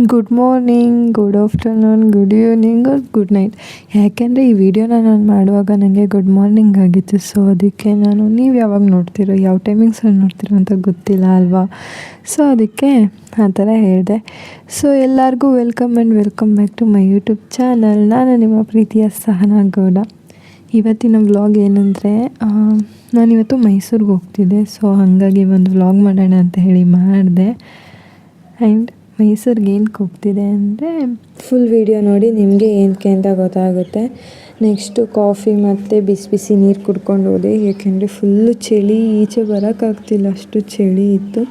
Good morning, good afternoon, good evening are good night. ಯಾಕೆಂದರೆ ಈ ವಿಡಿಯೋನ ನಾನು ಮಾಡುವಾಗ ನನಗೆ ಗುಡ್ ಮಾರ್ನಿಂಗ್ ಆಗಿತ್ತು. ಸೊ ಅದಕ್ಕೆ ನೀವು ಯಾವಾಗ ನೋಡ್ತೀರೋ, ಯಾವ ಟೈಮಿಂಗ್ಸಲ್ಲಿ ನೋಡ್ತೀರೋ ಅಂತ ಗೊತ್ತಿಲ್ಲ ಅಲ್ವಾ. ಸೊ ಅದಕ್ಕೆ ಆ ಥರ ಹೇಳಿದೆ. ಸೊ ಎಲ್ಲರಿಗೂ welcome back to my YouTube channel. ನಾನು ನಿಮ್ಮ ಪ್ರೀತಿಯ ಸಹನಾ ಗೌಡ. ಇವತ್ತಿನ ವ್ಲಾಗ್ ಏನಂದರೆ, ನಾನಿವತ್ತು ಮೈಸೂರಿಗೆ ಹೋಗ್ತಿದ್ದೆ. ಸೊ ಹಾಗಾಗಿ ಒಂದು ವ್ಲಾಗ್ ಮಾಡೋಣ ಅಂತ ಹೇಳಿ ಮಾಡಿದೆ. ಆ್ಯಂಡ್ ಮೈಸೂರಿಗೆ ಏನಕ್ಕೆ ಹೋಗ್ತಿದೆ ಅಂದರೆ, ಫುಲ್ ವೀಡಿಯೋ ನೋಡಿ ನಿಮಗೆ ಏನಕ್ಕೆ ಅಂತ ಗೊತ್ತಾಗುತ್ತೆ. ನೆಕ್ಸ್ಟು ಕಾಫಿ ಮತ್ತು ಬಿಸಿ ಬಿಸಿ ನೀರು ಕುಡ್ಕೊಂಡು ಹೋದೆ, ಏಕೆಂದರೆ ಫುಲ್ಲು ಚಳಿ, ಈಚೆ ಬರೋಕ್ಕಾಗ್ತಿಲ್ಲ, ಅಷ್ಟು ಚಳಿ ಇತ್ತು.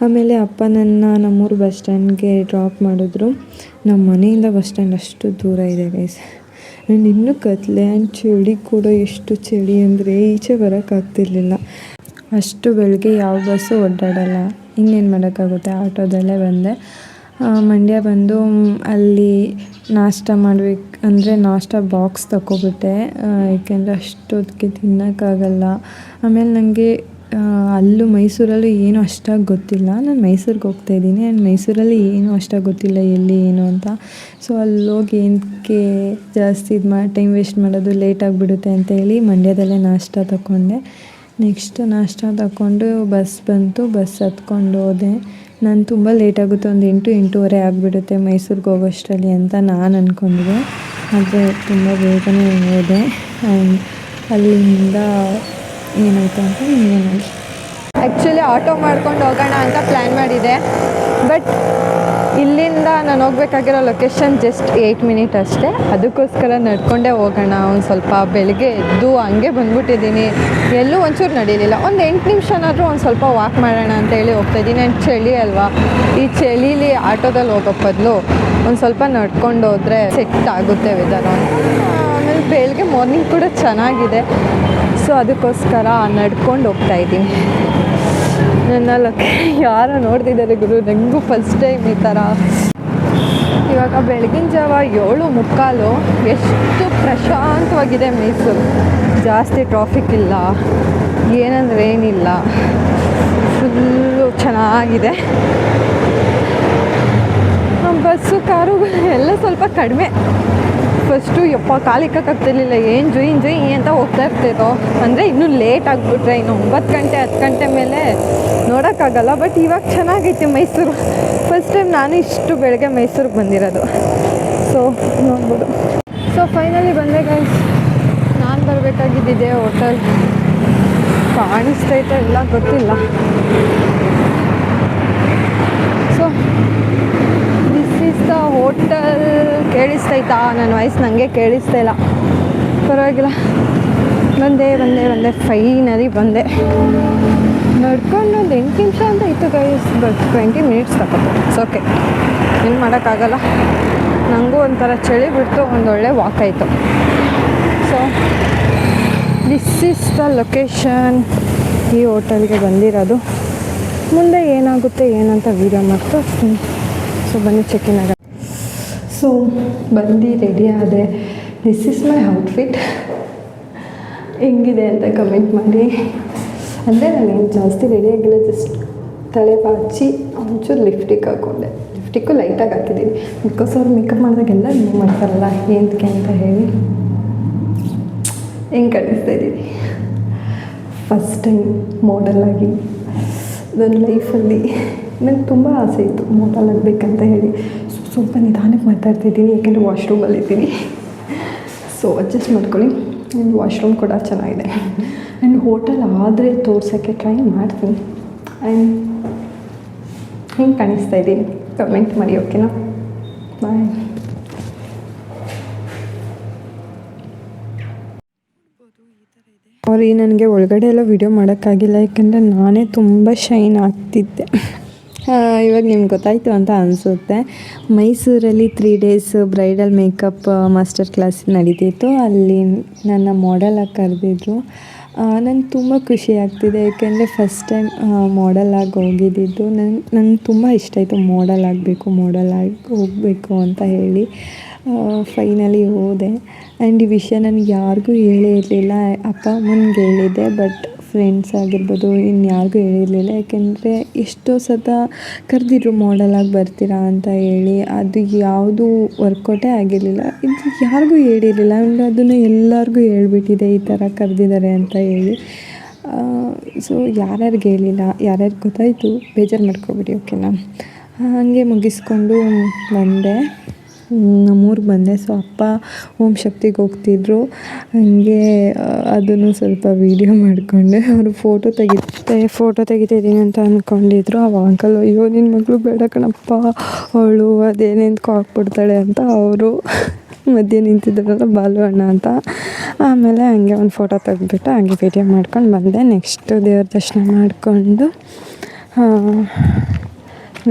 ಆಮೇಲೆ ಅಪ್ಪ ನನ್ನ ನಮ್ಮೂರು ಬಸ್ ಸ್ಟ್ಯಾಂಡ್ಗೆ ಡ್ರಾಪ್ ಮಾಡಿದ್ರು. ನಮ್ಮ ಮನೆಯಿಂದ ಬಸ್ ಸ್ಟ್ಯಾಂಡ್ ಅಷ್ಟು ದೂರ ಇದೆ ಗೈಸ್. ಆ್ಯಂಡ್ ಇನ್ನೂ ಕತ್ಲೆ ಆ್ಯಂಡ್ ಚಳಿ ಕೂಡ, ಎಷ್ಟು ಚಳಿ ಅಂದರೆ ಈಚೆ ಬರೋಕ್ಕಾಗ್ತಿರ್ಲಿಲ್ಲ. ಅಷ್ಟು ಬೆಳಗ್ಗೆ ಯಾವ ಬಸ್ಸು ಓಡಾಡಲ್ಲ, ಇನ್ನೇನು ಮಾಡೋಕ್ಕಾಗುತ್ತೆ, ಆಟೋದಲ್ಲೇ ಬಂದೆ. ಮಂಡ್ಯ ಬಂದು ಅಲ್ಲಿ ನಾಷ್ಟ ಮಾಡಬೇಕು ಅಂದರೆ ನಾಷ್ಟ ಬಾಕ್ಸ್ ತಗೊಬಿಟ್ಟೆ, ಏಕೆಂದರೆ ಅಷ್ಟೊತ್ತಿಗೆ ತಿನ್ನೋಕ್ಕಾಗಲ್ಲ. ಆಮೇಲೆ ನನಗೆ ಅಲ್ಲೂ ಮೈಸೂರಲ್ಲೂ ಏನೂ ಅಷ್ಟಾಗಿ ಗೊತ್ತಿಲ್ಲ. ನಾನು ಮೈಸೂರಿಗೆ ಹೋಗ್ತಾಯಿದ್ದೀನಿ ಆ್ಯಂಡ್ ಮೈಸೂರಲ್ಲಿ ಏನೂ ಅಷ್ಟಾಗಿ ಗೊತ್ತಿಲ್ಲ ಎಲ್ಲಿ ಏನು ಅಂತ. ಸೊ ಅಲ್ಲೋಗಿ ಏನಕ್ಕೆ ಜಾಸ್ತಿ ಟೈಮ್ ವೇಸ್ಟ್ ಮಾಡೋದು, ಲೇಟ್ ಆಗಿಬಿಡುತ್ತೆ ಅಂತೇಳಿ ಮಂಡ್ಯದಲ್ಲೇ ನಾಷ್ಟ ತಗೊಂಡೆ. ನೆಕ್ಸ್ಟ್ ನಾಷ್ಟ ತಗೊಂಡು ಬಸ್ ಬಂತು, ಬಸ್ ಹತ್ಕೊಂಡು ಹೋದೆ. ನಾನು ತುಂಬ ಲೇಟಾಗುತ್ತೆ, ಒಂದು 8-8:30 ಆಗಿಬಿಡುತ್ತೆ ಮೈಸೂರಿಗೆ ಹೋಗೋಷ್ಟರಲ್ಲಿ ಅಂತ ನಾನು ಅಂದ್ಕೊಂಡಿದ್ದೆ. ಆದರೆ ತುಂಬ ಬೇಗನೆ ಹೋದೆ. ಆ್ಯಂಡ್ ಅಲ್ಲಿಂದ ಏನಾಯಿತು ಅಂತ ನಿಮಗೆ ನೋಡಿ. ಆ್ಯಕ್ಚುಲಿ ಆಟೋ ಮಾಡ್ಕೊಂಡು ಹೋಗೋಣ ಅಂತ ಪ್ಲ್ಯಾನ್ ಮಾಡಿದೆ, ಬಟ್ ಇಲ್ಲಿಂದ ನಾನು ಹೋಗ್ಬೇಕಾಗಿರೋ ಲೊಕೇಶನ್ ಜಸ್ಟ್ 8 ಮಿನಿಟ್ ಅಷ್ಟೇ. ಅದಕ್ಕೋಸ್ಕರ ನಡ್ಕೊಂಡೇ ಹೋಗೋಣ. ಒಂದು ಸ್ವಲ್ಪ ಬೆಳಗ್ಗೆ ಎದ್ದು ಹಂಗೆ ಬಂದ್ಬಿಟ್ಟಿದ್ದೀನಿ, ಎಲ್ಲೂ ಒಂಚೂರು ನಡೀಲಿಲ್ಲ. ಒಂದು 8 ನಿಮಿಷನಾದರೂ ಒಂದು ಸ್ವಲ್ಪ ವಾಕ್ ಮಾಡೋಣ ಅಂತೇಳಿ ಹೋಗ್ತಾಯಿದ್ದೀನಿ. ಆ್ಯಂಡ್ ಚಳಿ ಅಲ್ವಾ, ಈ ಚಳೀಲಿ ಆಟೋದಲ್ಲಿ ಹೋಗೋ ಬದಲು ಒಂದು ಸ್ವಲ್ಪ ನಡ್ಕೊಂಡು ಹೋದರೆ ಸೆಟ್ ಆಗುತ್ತೆ ವೆದರ್. ಆಮೇಲೆ ಬೆಳಗ್ಗೆ ಮಾರ್ನಿಂಗ್ ಕೂಡ ಚೆನ್ನಾಗಿದೆ. ಸೊ ಅದಕ್ಕೋಸ್ಕರ ನಡ್ಕೊಂಡು ಹೋಗ್ತಾಯಿದ್ದೀನಿ. ನನ್ನ ಯಾರೋ ನೋಡ್ತಿದ್ದಾರೆ ಗುರು, ನನಗೂ ಫಸ್ಟ್ ಟೈಮ್ ಈ ಥರ. ಇವಾಗ ಬೆಳಗಿನ ಜಾವ 7:45, ಎಷ್ಟು ಪ್ರಶಾಂತವಾಗಿದೆ ಮೈಸೂರು. ಜಾಸ್ತಿ ಟ್ರಾಫಿಕ್ ಇಲ್ಲ, ಏನಂದರೆ ಏನಿಲ್ಲ, ಫುಲ್ಲು ಚೆನ್ನಾಗಿದೆ. ಬಸ್ಸು ಕಾರು ಎಲ್ಲ ಸ್ವಲ್ಪ ಕಡಿಮೆ. ಫಸ್ಟು ಕಾಲಿಕ್ಕಾಗ್ತಿರ್ಲಿಲ್ಲ, ಏನು ಜುಯ್ ಅಂತ ಹೋಗ್ತಾ ಇರ್ತಿದ್ದೋ. ಅಂದರೆ ಇನ್ನೂ ಲೇಟ್ ಆಗಿಬಿಟ್ರೆ, ಇನ್ನು 9 ಗಂಟೆ 10 ಗಂಟೆ ಮೇಲೆ ನೋಡೋಕ್ಕಾಗಲ್ಲ. ಬಟ್ ಇವಾಗ ಚೆನ್ನಾಗೈತೆ ಮೈಸೂರು. ಫಸ್ಟ್ ಟೈಮ್ ನಾನು ಇಷ್ಟು ಬೆಳಗ್ಗೆ ಮೈಸೂರಿಗೆ ಬಂದಿರೋದು. ಸೊ ನೋಡ್ಬೋದು. ಸೊ ಫೈನಲಿ ಬಂದೆ ಗೈಸ್. ನಾನು ಬರಬೇಕಾಗಿದ್ದಿದೆ ಹೋಟೆಲ್, ಕಾಣಿಸ್ತೈತೆ ಇಲ್ಲ ಗೊತ್ತಿಲ್ಲ. So this is the hotel. ಕೇಳಿಸ್ತೈತಾ ನನ್ನ ವಾಯ್ಸ್? ನನಗೆ ಕೇಳಿಸ್ತಾ ಇಲ್ಲ, ಪರವಾಗಿಲ್ಲ. ಬಂದೆ ಫೈನಲಿ ಬಂದೆ. ನಡ್ಕೊಂಡು ಒಂದು 8 ನಿಮಿಷ ಅಂತ ಇತ್ತು ಗೈಸ್, ಬಟ್ 20 ಮಿನಿಟ್ಸ್ ತಗೋತು. ಇಟ್ಸ್ ಓಕೆ, ಏನು ಮಾಡೋಕ್ಕಾಗಲ್ಲ. ನನಗೂ ಒಂಥರ ಚಳಿ ಬಿಡ್ತು, ಒಂದೊಳ್ಳೆ ವಾಕ್ ಆಯಿತು. So this is the location. ಈ ಹೋಟೆಲ್ಗೆ ಬಂದಿರೋದು. ಮುಂದೆ ಏನಾಗುತ್ತೆ ಏನಂತ ವೀಡಿಯೋ ಮಾಡ್ತಾ. ಸೊ ಬನ್ನಿ ಚೆಕ್ಕಿನ್ ಆಗ. ಸೊ ಬಂದು ರೆಡಿ ಆದೆ. This is my outfit. ಹೆಂಗಿದೆ ಅಂತ ಕಮೆಂಟ್ ಮಾಡಿ. ಅಂದರೆ ನಾನೇನು ಜಾಸ್ತಿ ರೆಡಿಯಾಗಿಲ್ಲ, ಜಸ್ಟ್ ತಲೆ ಬಾಚಿ ಒಂಚೂರು ಲಿಪ್ಸ್ಟಿಕ್ ಹಾಕ್ಕೊಂಡೆ. ಲಿಪ್ಸ್ಟಿಕ್ಕು ಲೈಟಾಗಿ ಹಾಕಿದ್ದೀನಿ, ಬಿಕಾಸ್ ಅವ್ರು ಮೇಕಪ್ ಮಾಡಿದಾಗೆಲ್ಲ ನೀವು ಮಾಡ್ತಾರಲ್ಲ ಏನಕ್ಕೆ ಅಂತ ಹೇಳಿ. ಹೆಂಗೆ ಕಾಣಿಸ್ತಾ ಇದ್ದೀನಿ? ಫಸ್ಟ್ ಟೈಮ್ ಮಾಡಲಾಗಿ ನನ್ನ ಲೈಫಲ್ಲಿ ನನಗೆ ತುಂಬ ಆಸೆ ಇತ್ತು ಮಾಡಲ್ ಆಗಬೇಕಂತ ಹೇಳಿ. ಸ್ವಲ್ಪ ನಿಧಾನಕ್ಕೆ ಮಾತಾಡ್ತಿದ್ದೀನಿ, ಯಾಕೆಂದರೆ ವಾಶ್ರೂಮಲ್ಲಿದ್ದೀನಿ. ಸೊ ಅಡ್ಜಸ್ಟ್ ಮಾಡ್ಕೊಳ್ಳಿ. ಆ್ಯಂಡ್ ವಾಶ್ರೂಮ್ ಕೂಡ ಚೆನ್ನಾಗಿದೆ. ಆ್ಯಂಡ್ ಹೋಟೆಲ್ ಆದರೆ ತೋರ್ಸೋಕ್ಕೆ ಟ್ರೈ ಮಾಡ್ತೀನಿ. ಆ್ಯಂಡ್ ಹೆಂಗೆ ಕಾಣಿಸ್ತಾ ಇದ್ದೀನಿ ಕಮೆಂಟ್ ಮಾಡಿ, ಓಕೆನಾ? ಬಾಯ್. ಅವ್ರು ನನಗೆ ಒಳಗಡೆ ಎಲ್ಲ ವೀಡಿಯೋ ಮಾಡೋಕ್ಕಾಗಿಲ್ಲ, ಯಾಕೆಂದರೆ ನಾನೇ ತುಂಬ ಶೈನ್ ಆಗ್ತಿದ್ದೆ. ಇವಾಗ ನಿಮ್ಗೆ ಗೊತ್ತಾಯಿತು ಅಂತ ಅನಿಸುತ್ತೆ. ಮೈಸೂರಲ್ಲಿ 3 days bridal makeup master class ನಡೀತಿತ್ತು. ಅಲ್ಲಿ ನನ್ನ ಮಾಡೆಲಾಗಿ ಕರೆದಿದ್ರು. ನಂಗೆ ತುಂಬ ಖುಷಿ ಆಗ್ತಿದೆ, ಯಾಕೆಂದರೆ ಫಸ್ಟ್ ಟೈಮ್ ಮಾಡೆಲಾಗಿ ಹೋಗಿದ್ದಿದ್ದು. ನಂಗೆ ತುಂಬ ಇಷ್ಟ ಆಯಿತು, ಮಾಡೆಲ್ ಆಗಬೇಕು, ಮಾಡೆಲ್ ಆಗಿ ಹೋಗಬೇಕು ಅಂತ ಹೇಳಿ. ಫೈನಲಿ ಹೋದೆ. ಆ್ಯಂಡ್ ಈ ವಿಷಯ ನನಗೆ ಯಾರಿಗೂ ಹೇಳೇ ಇರಲಿಲ್ಲ. ಅಪ್ಪ ಅಮ್ಮನಿಗೆ ಹೇಳಿದ್ದೆ, ಬಟ್ ಫ್ರೆಂಡ್ಸ್ ಆಗಿರ್ಬೋದು ಇನ್ಯಾರಿಗೂ ಹೇಳಿರಲಿಲ್ಲ. ಯಾಕೆಂದರೆ ಎಷ್ಟೋ ಸತ ಕರೆದಿದ್ರು ಮಾಡಲಾಗಿ ಬರ್ತೀರಾ ಅಂತ ಹೇಳಿ, ಅದು ಯಾವುದೂ ವರ್ಕೌಟೇ ಆಗಿರಲಿಲ್ಲ. ಇದು ಯಾರಿಗೂ ಹೇಳಿರಲಿಲ್ಲ. ಆ್ಯಂಡ್ ಅದನ್ನು ಎಲ್ಲರಿಗೂ ಹೇಳ್ಬಿಟ್ಟಿದ್ದೆ ಈ ಥರ ಕರೆದಿದ್ದಾರೆ ಅಂತ ಹೇಳಿ. ಸೊ ಯಾರ್ಯಾರಿಗೆ ಹೇಳಿಲ್ಲ, ಯಾರ್ಯಾರಿಗೆ ಗೊತ್ತಾಯಿತು ಬೇಜಾರು ಮಾಡ್ಕೊಬೇಡಿ, ಓಕೆನಾ. ಹಾಗೆ ಮುಗಿಸ್ಕೊಂಡು ಬಂದೆ, ನಮ್ಮೂರಿಗೆ ಬಂದೆ. ಸೊ ಅಪ್ಪ ಓಂ ಶಕ್ತಿಗೆ ಹೋಗ್ತಿದ್ರು. ಹಾಗೆ ಅದನ್ನು ಸ್ವಲ್ಪ ವೀಡಿಯೋ ಮಾಡಿಕೊಂಡೆ. ಅವರು ಫೋಟೋ ತೆಗಿತಿದ್ದೀನಿ ಅಂತ ಅಂದ್ಕೊಂಡಿದ್ರು. ಅವ ಅಂಕಲ್, ಅಯ್ಯೋ ನಿನ್ನ ಮಗಳು ಬೇಡ ಕಣಪ್ಪ, ಅವಳು ಅದೇನೇಂದ್ಕೊ ಹಾಕ್ಬಿಡ್ತಾಳೆ ಅಂತ ಅವರು ಮಧ್ಯೆ ನಿಂತಿದ್ರಲ್ಲ ಬಾಲು ಅಣ್ಣ ಅಂತ. ಆಮೇಲೆ ಹಂಗೆ ಒಂದು ಫೋಟೋ ತೆಗೆದ್ಬಿಟ್ಟು ಹಂಗೆ ವೀಡಿಯೋ ಮಾಡ್ಕೊಂಡು ಬಂದೆ. ನೆಕ್ಸ್ಟು ದೇವ್ರ ದರ್ಶನ ಮಾಡಿಕೊಂಡು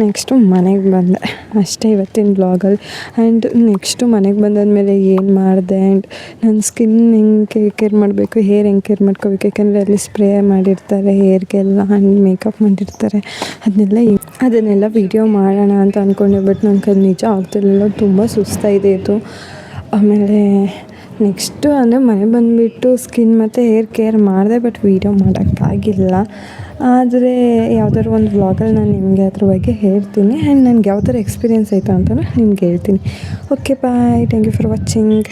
ನೆಕ್ಸ್ಟು ಮನೆಗೆ ಬಂದೆ. ಅಷ್ಟೇ ಇವತ್ತಿನ ಬ್ಲಾಗಲ್ಲಿ. ಆ್ಯಂಡ್ ನೆಕ್ಸ್ಟು ಮನೆಗೆ ಬಂದಾದಮೇಲೆ ಏನು ಮಾಡಿದೆ ಆ್ಯಂಡ್ ನನ್ನ ಸ್ಕಿನ್ ಹೆಂಗೆ ಕೇರ್ ಮಾಡಬೇಕು, ಹೇರ್ ಹೆಂಗೆ ಕೇರ್ ಮಾಡ್ಕೋಬೇಕು, ಯಾಕೆಂದರೆ ಅಲ್ಲಿ ಸ್ಪ್ರೇ ಮಾಡಿರ್ತಾರೆ ಹೇರ್ಗೆಲ್ಲ, ಆ್ಯಂಡ್ ಮೇಕಪ್ ಮಾಡಿರ್ತಾರೆ, ಅದನ್ನೆಲ್ಲ ವೀಡಿಯೋ ಮಾಡೋಣ ಅಂತ ಅಂದ್ಕೊಂಡೆ. ಬಟ್ ನನಗೆ ಅದು ನಿಜ ಆಗ್ತಿರಲಿಲ್ಲ, ತುಂಬ ಸುಸ್ತಾಗಿದೆ ಇದು. ಆಮೇಲೆ ನೆಕ್ಸ್ಟು ಅಂದರೆ ಮನೆ ಬಂದುಬಿಟ್ಟು ಸ್ಕಿನ್ ಮತ್ತು ಹೇರ್ ಕೇರ್ ಮಾಡಿದೆ, ಬಟ್ ವೀಡಿಯೋ ಮಾಡೋಕ್ಕಾಗಿಲ್ಲ. ಆದರೆ ಯಾವ್ದಾದ್ರು ಒಂದು ವ್ಲಾಗಲ್ಲಿ ನಾನು ನಿಮಗೆ ಅದ್ರ ಬಗ್ಗೆ ಹೇಳ್ತೀನಿ. ಆ್ಯಂಡ್ ನನಗೆ ಯಾವ ಥರ ಎಕ್ಸ್ಪೀರಿಯೆನ್ಸ್ ಆಯಿತು ಅಂತಲೂ ನಿಮ್ಗೆ ಹೇಳ್ತೀನಿ. Okay bye, thank you for watching.